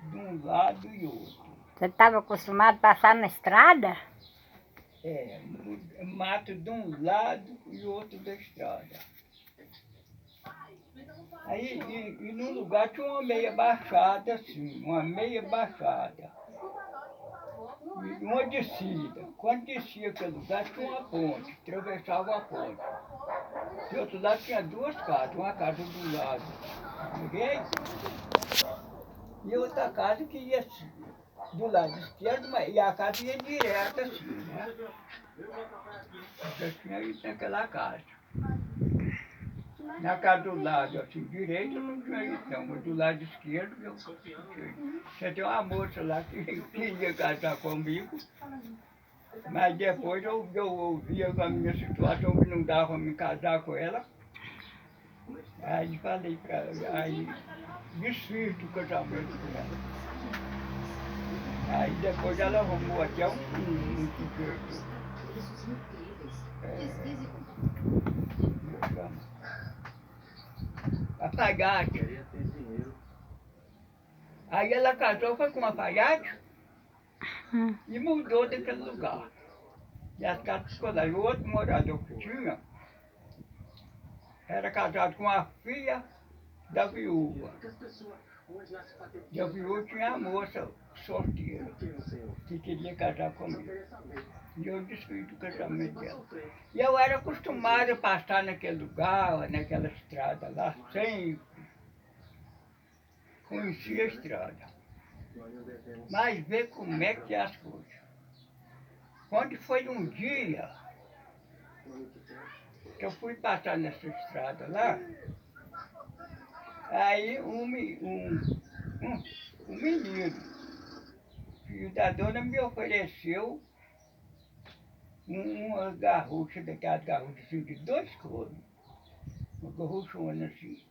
de um lado e outro. Você estava acostumado a passar na estrada? É, mato de um lado e outro da estrada. Aí, e no lugar tinha uma meia baixada, assim, uma meia baixada. E uma descida. Quando descia aquele lugar, tinha uma ponte, atravessava a ponte. Do outro lado tinha duas casas, uma casa do lado direito e outra casa que ia assim, do lado esquerdo, e a casa ia direto assim, né? Eu tinha ido naquela casa. Na casa do lado assim, direito eu não tinha ido não, mas do lado esquerdo eu tinha ido. Você tem uma moça lá que queria casar comigo, mas depois eu ouvia a minha situação que não dava me casar com ela. Aí falei pra ela, aí desfiz do casamento com ela. Aí depois ela arrumou até um sujeito. Como chama? Alfaiate. Aí ela casou, foi com uma alfaiate e mudou daquele lugar. E as casas ficou lá. E o outro morador que tinha era casado com a filha da viúva. E a viúva tinha a moça solteira que queria casar comigo. E eu desfiz do casamento dela. E eu era acostumado a passar naquele lugar, naquela estrada lá, sempre. Conhecia a estrada. Mas vê como é que é as coisas. Quando foi um dia que eu fui passar nessa estrada lá, aí um menino, filho da dona, me ofereceu uma garrucha, daquelas garruchas assim, de 2 coros. Uma garruchona assim.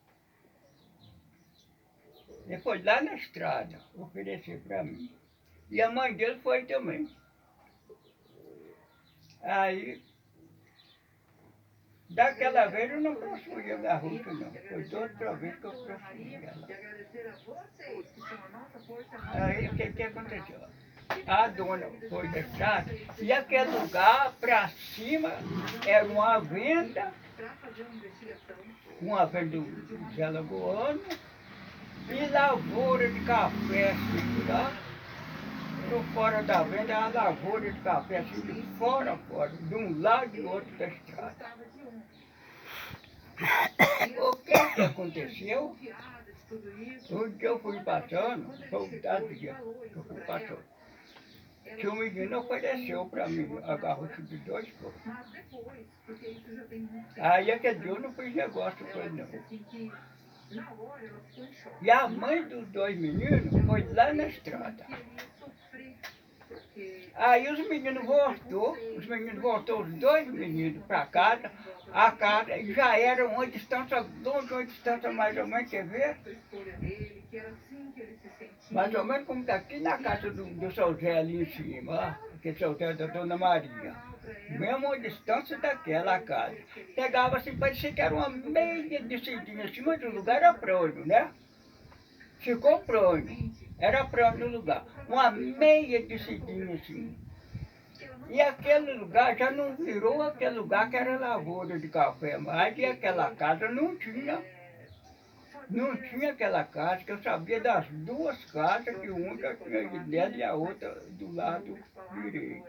Ele foi lá na estrada oferecer para mim. E a mãe dele foi também. Aí, daquela vez eu não possuía garrucha não. Foi de outra vez que eu possuí ela. Aí o que aconteceu? A dona foi da estrada e aquele lugar para cima era uma venda de alagoano e lavoura de café assim, tá? Por fora da venda, a lavoura de café assim, de fora a fora, de um lado e do outro da estrada. O que aconteceu? O que eu fui passando, foi o dia que eu fui passando, que o menino ofereceu para mim a garrucha de 2 copos. Aí aquele dia eu não fiz negócio com ele não. E a mãe dos 2 meninos foi lá na estrada. Aí os meninos voltou os 2 meninos para casa, a casa já era uma distância longe, uma distância mais ou menos, quer ver? Mais ou menos como daqui na casa do seu Zé ali em cima, lá, que é seu Zé da Dona Maria. Mesmo a distância daquela casa. Pegava assim, parecia que era uma meia descidinha assim, mas o lugar era prônio, né? Ficou prônio. Era prônio o lugar. Uma meia descidinha assim. E aquele lugar já não virou aquele lugar que era lavoura de café mais, e aquela casa não tinha. Não tinha aquela casa, que eu sabia das 2 casas, que uma já tinha ido dela e a outra do lado direito.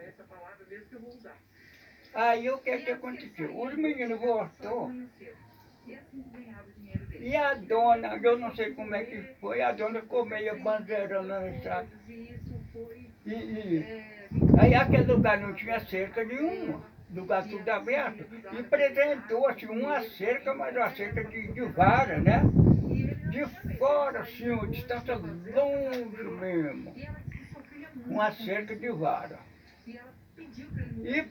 Aí o que aconteceu? Os meninos voltou e a dona, eu não sei como é que foi, a dona ficou meio bandeirando na estrada. Aí aquele lugar não tinha cerca nenhuma, lugar tudo aberto. E apresentou-se uma cerca, mas uma cerca de vara, né? De fora, assim, uma distância longe mesmo. Uma cerca de vara. E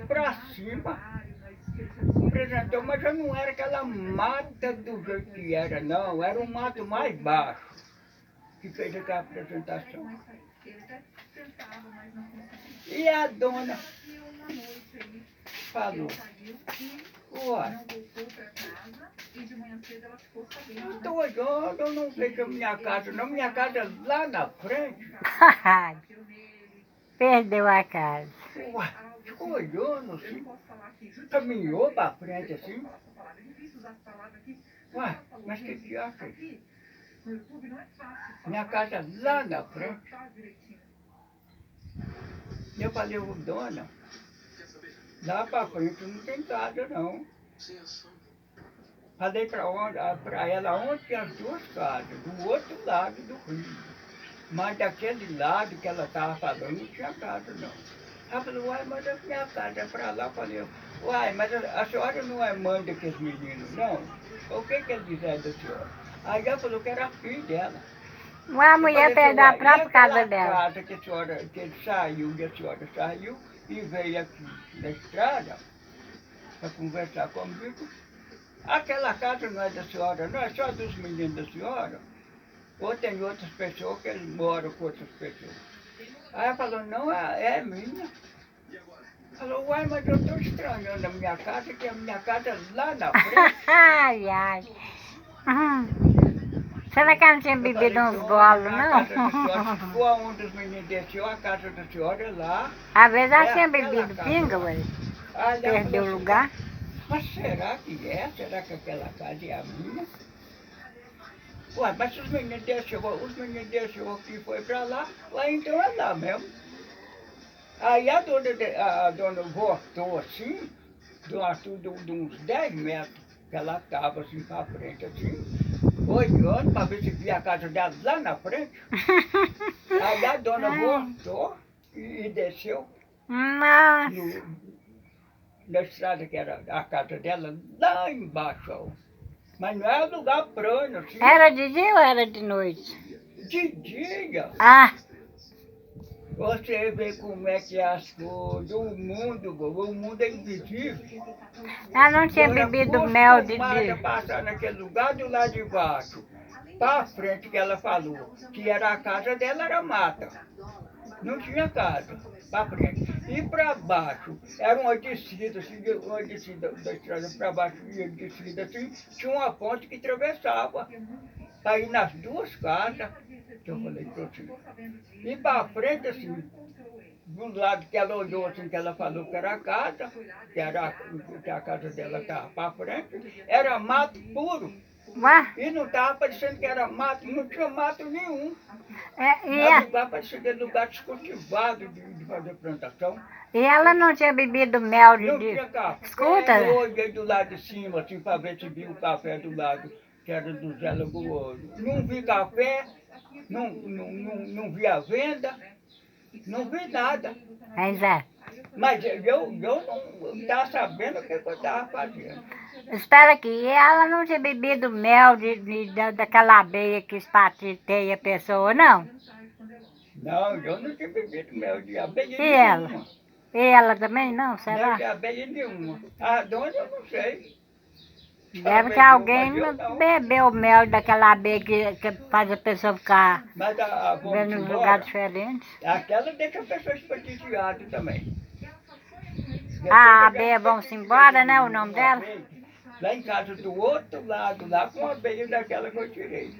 para cima apresentou, mas já não era aquela mata do jeito que era, não. Era um mato mais baixo que fez aquela apresentação. E a dona falou, uai, eu tô olhando, eu não vejo a minha casa, não, minha casa é lá na frente. Perdeu a casa. Uai, ficou olhando assim, caminhou pra frente assim. Uai, mas que acha isso? Minha casa é lá na frente. E eu falei, ô dona, lá pra frente não tem casa não. Falei pra ela onde tinha as duas casas, do outro lado do rio. Mas daquele lado que ela estava falando não tinha casa não. Ela falou, uai, mas a minha casa é pra lá. Eu falei, uai, mas a senhora não é mãe daqueles meninos, não? O que eles disseram da senhora? Aí ela falou que era filho dela. Uma mulher perdeu a própria casa dela. Casa que a senhora, que ele saiu e a senhora saiu e veio aqui na estrada para conversar comigo. Aquela casa não é da senhora, não é só dos meninos da senhora. Ou tem outras pessoas que eles moram com outras pessoas. Aí ela falou, não, é minha. Falou, uai, mas eu estou estranhando a minha casa, que a minha casa é lá na frente. Ai, ai. Será que ela não tinha bebido uns golos, não? A casa da senhora, ficou aonde os meninos desceu, a casa da senhora é lá. Às vezes ela É tinha aquela bebido casa pinga, lá. ué. Aí ela Perdeu falou o assim, lugar. mas será que é? Será que aquela casa é a minha? Ué, mas se os meninos desceu aqui e foi pra lá, ué, então é lá mesmo. Aí a dona voltou assim, de uma altura de uns 10 metros, que ela estava assim pra frente, assim, olhando para ver se via a casa dela lá na frente. Aí a dona voltou e desceu Nossa. na estrada que era a casa dela, lá embaixo. Ó. Mas não era lugar plano, assim. Era de dia ou era de noite? De dia. Ah, Você vê como é que é as coisas, o mundo é invisível. ela não tinha Dona bebido mel de acostumada dia. a passar naquele lugar do lado de baixo. Para frente que ela falou, que era a casa dela, era mata. Não tinha casa, para frente. E para baixo, era uma descida, assim, uma descida da estrada para baixo, e descida assim, tinha uma ponte que atravessava. Para ir nas duas casas, que eu falei para você. E para frente, assim, do lado que ela olhou, assim, que ela falou que era a casa, que a casa dela estava para frente, era mato puro. Ué, E não estava parecendo que era mato, não tinha mato nenhum. e, Era a- lugar parecia que era lugar descultivado de fazer plantação. e ela não tinha bebido mel de Não dia. tinha café. Escuta. Eu olhei do lado de cima, assim, para ver se via o café do lado, que era do Zé Lagoano. Não vi café, não vi a venda, não vi nada. Mas é. Mas eu não estava sabendo o que eu estava fazendo. Espera aqui, e ela não tinha bebido mel daquela abelha que espateia a pessoa, não? Não, eu não tinha bebido mel de abelha E ela? nenhuma. E ela também não, Mel será? de abelha nenhuma. A dona eu não sei. Deve que bebeu, alguém mas eu não. bebeu mel daquela abelha que faz a pessoa ficar Mas vamos vendo em embora. lugar diferente. Aquela deixa a pessoa espatigiada também. A abelha vão-se embora, né, o nome dela? Lá em casa do outro lado, lá com a abelha daquela que eu tirei.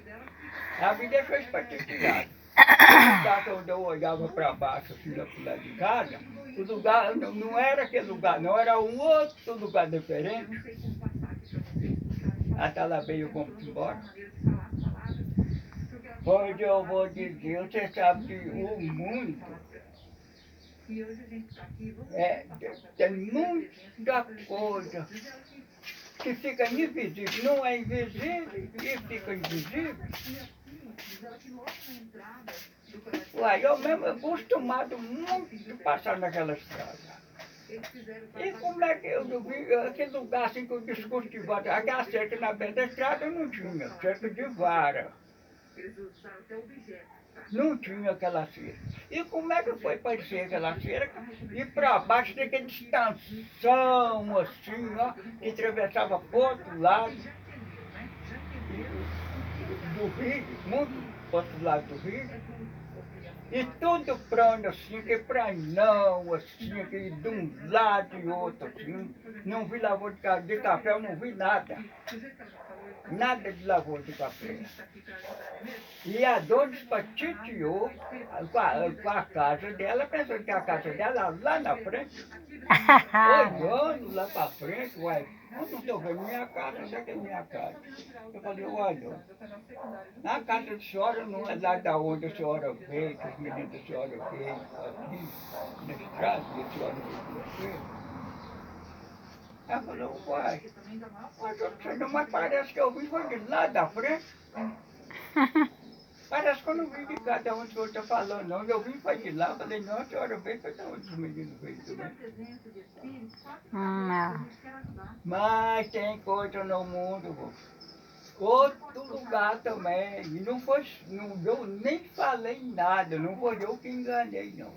Ela me deixou espatigiada. O lugar onde eu olhava para baixo, assim, lá pro lado de casa, o lugar não era aquele lugar, não, era um outro lugar diferente. A tal abelha vamos embora. Hoje eu vou dizer, você sabe que o mundo tem muita coisa que fica invisível. Não é invisível e fica invisível. Uai, eu mesmo acostumado muito a passar naquela estrada. E como é que eu vi aquele lugar assim que eu descultivava, aquela cerca na beira da estrada não tinha, cerca de vara. Não tinha aquela cerca. E como é que foi parecer aquela cerca? E para baixo daquele extensão assim, ó, que atravessava para o outro lado do rio, muito para o outro lado do rio. E tudo plano assim, que planão, assim, que de um lado e outro, assim. Não vi lavoura de café, eu não vi nada. Nada de lavoura de café. E a dona patiteou com a casa dela, pensou que a casa dela lá na frente, olhando lá para frente, uai, eu não estou vendo minha casa, onde é que é minha casa? Eu falei, olha, na casa de senhora não é lá da onde a senhora veio, que os meninos da senhora veio aqui, na estrada, e a senhora veio aqui. Ela falou, uai, mas eu não sei não, mas parece que eu vim foi de lá da frente. Parece que eu não vim de cá, de onde o senhor está falando, não. Eu vim para de lá, falei, não, a senhora veio, foi de onde os meninos veio também. Não. Mas tem coisa no mundo, vô. Outro lugar também. E não foi, não, eu nem falei nada, não foi eu que enganei, não.